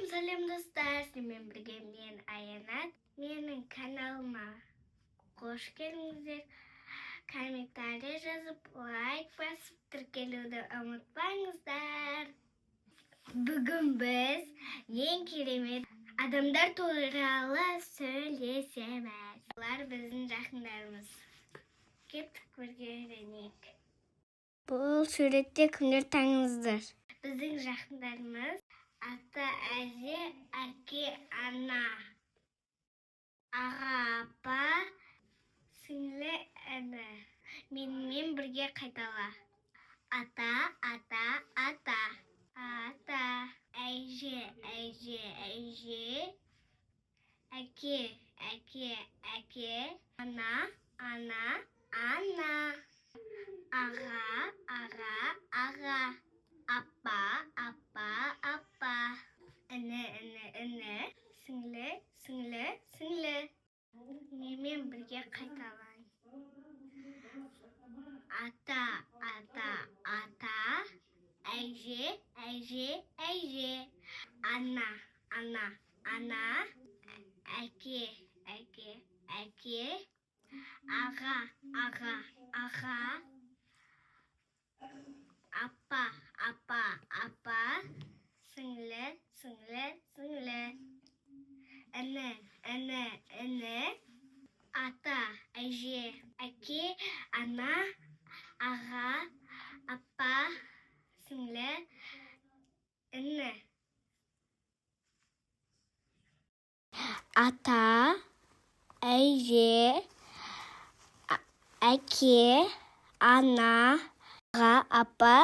Салем достар, сенімен бірге мен Аянат. Менің каналыма қош келдіңіздер. Комментарий жазып, лайк басып, тіркелуді ұмытпаңыздар. Бүгін біз ең керемет адамдар туралы сөйлесеміз. Олар біздің жақындарымыз. Кеттік бірге үйренейік. Бұл суретте кімдер таныңыздар? Біздің жақындарымыз ата, әже, әке, ана, аға, апа, сіңлі, іні. Менімен бірге қайтала. Ата, ата, ата, ата, әже, әже, әже, әке, әке, әке, ана, ана, ана, аға, аға, аға, апа, апа, апа, іні, іні, іні, сіңлі, сіңлі, сіңлі. Менімен бірге қайталайын. Ата, ата, ата, әже, әже, әже, ана, ана, ана, әке, әке, әке, аға, аға, аға, апа, апа, апа, сіңлі, сіңлі, сіңлі. Іні, іні, іні, ата, әже, әке, ана, аға, апа, сіңлі, іні. Ата, әже, әке, ана, аға, апа,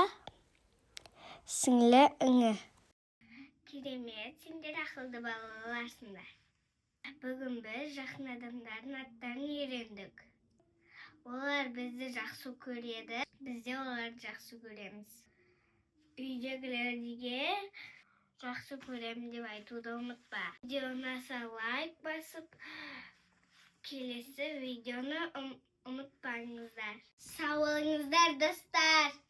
сіңлі, іні. Керемет, сендер ақылды балаларсыңдар. Бүгін біз жақын адамдардың аттарын үйрендік. Олар бізді жақсы көреді, біз де оларды жақсы көреміз. Үйдегілерге жақсы көремін деп айтуды ұмытпа. Видео ұнаса лайк басып, келесі видеоны ұмытпаңыздар. Сау болыңыздар, достар!